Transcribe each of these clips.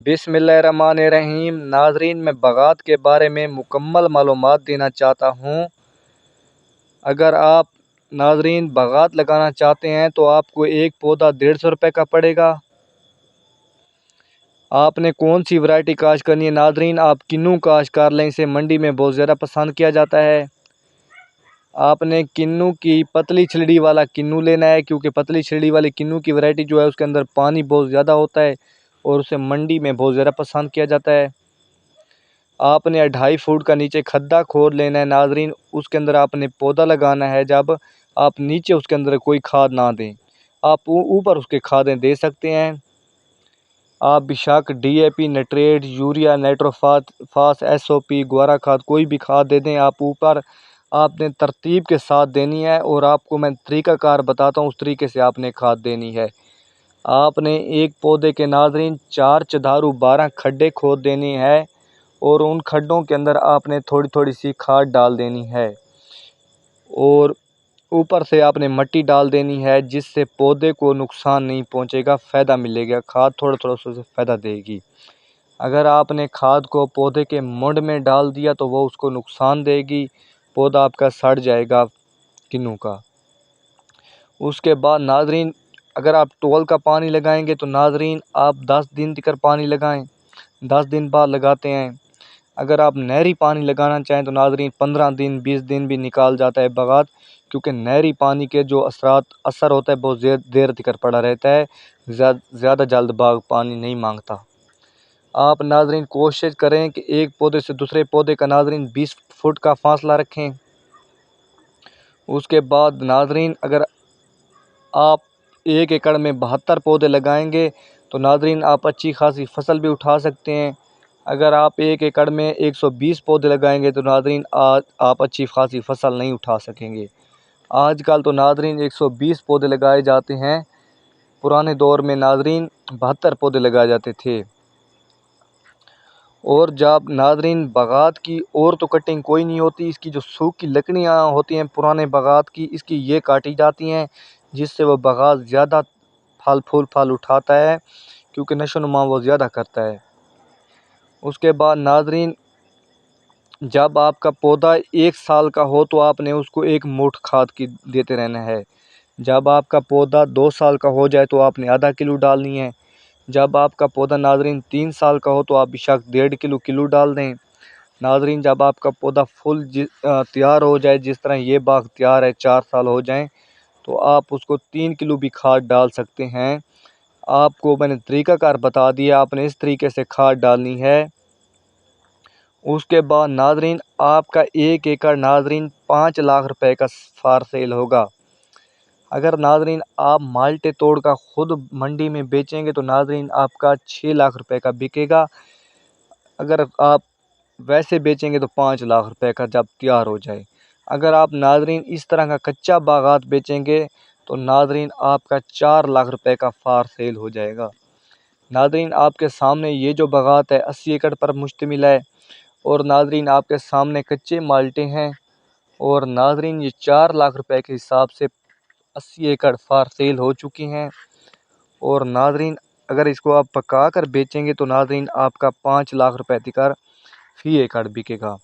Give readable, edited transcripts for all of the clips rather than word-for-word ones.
بسم اللہ الرحمن الرحیم۔ ناظرین، میں باغات کے بارے میں مکمل معلومات دینا چاہتا ہوں۔ اگر آپ ناظرین باغات لگانا چاہتے ہیں تو آپ کو ایک پودا 150 روپے کا پڑے گا۔ آپ نے کون سی ورائٹی کاشت کرنی ہے ناظرین؟ آپ کنو کاشت کر لیں، اسے منڈی میں بہت زیادہ پسند کیا جاتا ہے۔ آپ نے کنو کی پتلی چھلڑی والا کنو لینا ہے، کیونکہ پتلی چھلڑی والی کنو کی ورائٹی جو ہے اس کے اندر پانی بہت زیادہ ہوتا ہے اور اسے منڈی میں بہت زیادہ پسند کیا جاتا ہے۔ آپ نے 2.5 فٹ کا نیچے کھڈا کھود لینا ہے ناظرین، اس کے اندر آپ نے پودا لگانا ہے۔ جب آپ نیچے اس کے اندر کوئی کھاد نہ دیں، آپ اوپر اس کے کھادیں دے سکتے ہیں۔ آپ بشک D A P, nitrate, urea, nitrophos, S O P, گوارا کھاد، کوئی بھی کھاد دے دیں، آپ اوپر آپ نے ترتیب کے ساتھ دینی ہے، اور آپ کو میں طریقہ کار بتاتا ہوں، اس طریقے سے آپ نے کھاد دینی ہے۔ آپ نے ایک پودے کے ناظرین 4 چدارو 12 کھڈے کھود دینے ہیں، اور ان کھڈوں کے اندر آپ نے تھوڑی تھوڑی سی کھاد ڈال دینی ہے، اور اوپر سے آپ نے مٹی ڈال دینی ہے، جس سے پودے کو نقصان نہیں پہنچے گا، فائدہ ملے گا۔ کھاد تھوڑا تھوڑا سے فائدہ دے گی۔ اگر آپ نے کھاد کو پودے کے منڈ میں ڈال دیا تو وہ اس کو نقصان دے گی، پودا آپ کا سڑ جائے گا کنو کا۔ اس کے بعد ناظرین، اگر آپ ٹول کا پانی لگائیں گے تو ناظرین آپ 10 دن تک پانی لگائیں، 10 دن بعد لگاتے ہیں۔ اگر آپ نہری پانی لگانا چاہیں تو ناظرین 15 دن 20 دن بھی نکال جاتا ہے باغات، کیونکہ نہری پانی کے جو اثر ہوتا ہے بہت دیر تک پڑا رہتا ہے، زیادہ جلد باغ پانی نہیں مانگتا۔ آپ ناظرین کوشش کریں کہ ایک پودے سے دوسرے پودے کا ناظرین 20 فٹ کا فاصلہ رکھیں۔ اس کے بعد ناظرین اگر آپ 1 ایکڑ میں 72 پودے لگائیں گے تو ناظرین آپ اچھی خاصی فصل بھی اٹھا سکتے ہیں۔ اگر آپ 1 ایکڑ میں 120 پودے لگائیں گے تو ناظرین آپ اچھی خاصی فصل نہیں اٹھا سکیں گے۔ آج کل تو ناظرین 120 پودے لگائے جاتے ہیں، پرانے دور میں ناظرین 72 پودے لگائے جاتے تھے۔ اور جب ناظرین باغات کی اور تو کٹنگ کوئی نہیں ہوتی، اس کی جو سوکھی لکڑیاں ہوتی ہیں پرانے باغات کی، اس کی یہ کاٹی جاتی ہیں، جس سے وہ باغات زیادہ پھل اٹھاتا ہے، کیونکہ نشو و نما وہ زیادہ کرتا ہے۔ اس کے بعد ناظرین جب آپ کا پودا 1 سال کا ہو تو آپ نے اس کو 1 موٹ کھاد کی دیتے رہنا ہے۔ جب آپ کا پودا 2 سال کا ہو جائے تو آپ نے ½ کلو ڈالنی ہے۔ جب آپ کا پودا ناظرین 3 سال کا ہو تو آپ بشک 1.5 کلو ڈال دیں۔ ناظرین جب آپ کا پودا فل تیار ہو جائے، جس طرح یہ باغ تیار ہے، 4 سال ہو جائیں تو آپ اس کو 3 کلو بھی کھاد ڈال سکتے ہیں۔ آپ کو میں نے طریقہ کار بتا دیا، آپ نے اس طریقے سے کھاد ڈالنی ہے۔ اس کے بعد ناظرین آپ کا 1 ایکڑ ناظرین 5 لاکھ روپے کا فار سیل ہوگا۔ اگر ناظرین آپ مالٹے توڑ کا خود منڈی میں بیچیں گے تو ناظرین آپ کا 6 لاکھ روپے کا بکے گا۔ اگر آپ ویسے بیچیں گے تو 5 لاکھ روپے کا جب تیار ہو جائے۔ اگر آپ ناظرین اس طرح کا کچا باغات بیچیں گے تو ناظرین آپ کا 4 لاکھ روپے کا فار سیل ہو جائے گا۔ ناظرین آپ کے سامنے یہ جو باغات ہے 80 ایکڑ پر مشتمل ہے، اور ناظرین آپ کے سامنے کچے مالٹے ہیں، اور ناظرین یہ 4 لاکھ روپے کے حساب سے 80 ایکڑ فار سیل ہو چکی ہیں، اور ناظرین اگر اس کو آپ پکا کر بیچیں گے تو ناظرین آپ کا 5 لاکھ روپے تک فی ایکڑ بکے گا۔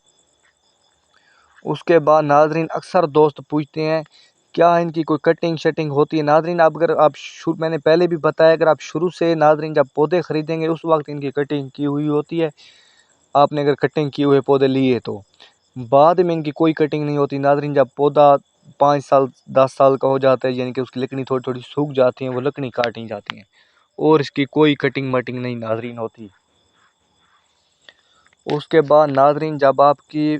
اس کے بعد ناظرین اکثر دوست پوچھتے ہیں کیا ان کی کوئی کٹنگ شٹنگ ہوتی ہے؟ ناظرین اگر آپ میں نے پہلے بھی بتایا، اگر آپ شروع سے ناظرین جب پودے خریدیں گے اس وقت ان کی کٹنگ کی ہوئی ہوتی ہے۔ آپ نے اگر کٹنگ کی ہوئے پودے لیے تو بعد میں ان کی کوئی کٹنگ نہیں ہوتی ناظرین۔ جب پودا 5 سال 10 سال کا ہو جاتا ہے، یعنی کہ اس کی لکڑی تھوڑی تھوڑی سوکھ جاتی ہیں، وہ لکڑی کاٹی جاتی ہیں، اور اس کی کوئی کٹنگ مٹنگ نہیں ناظرین ہوتی۔ اس کے بعد ناظرین جب آپ کی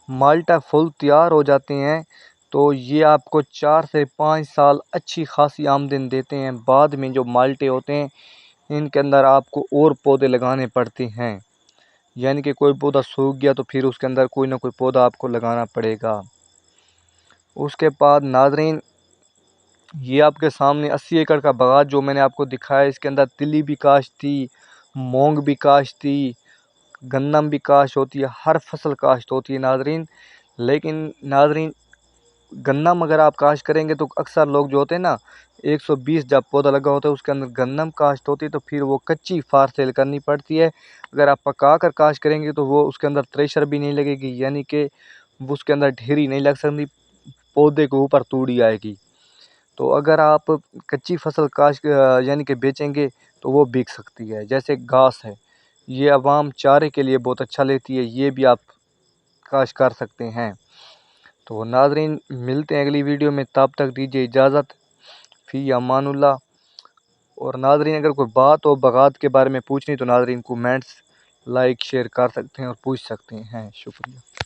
مالٹا فل تیار ہو جاتے ہیں تو یہ آپ کو 4 سے 5 سال اچھی خاصی آمدن دیتے ہیں۔ بعد میں جو مالٹے ہوتے ہیں ان کے اندر آپ کو اور پودے لگانے پڑتے ہیں، یعنی کہ کوئی پودا سوکھ گیا تو پھر اس کے اندر کوئی نہ کوئی پودا آپ کو لگانا پڑے گا۔ اس کے بعد ناظرین یہ آپ کے سامنے 80 ایکڑ کا باغات جو میں نے آپ کو دکھایا، اس کے اندر تلی بھی کاشت تھی، مونگ بھی کاشت تھی، گندم بھی کاشت ہوتی ہے، ہر فصل کاشت ہوتی ہے ناظرین۔ لیکن ناظرین گندم اگر آپ کاشت کریں گے تو اکثر لوگ جو ہوتے ہیں نا 120 جب پودا لگا ہوتا ہے اس کے اندر گندم کاشت ہوتی ہے تو پھر وہ کچی فار سیل کرنی پڑتی ہے۔ اگر آپ پکا کر کاشت کریں گے تو وہ اس کے اندر تریشر بھی نہیں لگے گی، یعنی کہ اس کے اندر ڈھیری نہیں لگ سکتی، پودے کے اوپر توڑی آئے گی۔ تو اگر آپ کچی فصل کاشت یعنی کہ بیچیں گے تو وہ بک سکتی ہے۔ جیسے گھاس ہے، یہ عوام چارے کے لیے بہت اچھا لیتی ہے، یہ بھی آپ کاشت کر سکتے ہیں۔ تو ناظرین ملتے ہیں اگلی ویڈیو میں، تب تک دیجیے اجازت، فی امان اللہ۔ اور ناظرین اگر کوئی بات ہو باغات کے بارے میں پوچھنی تو ناظرین کومنٹس لائک شیئر کر سکتے ہیں اور پوچھ سکتے ہیں۔ شکریہ۔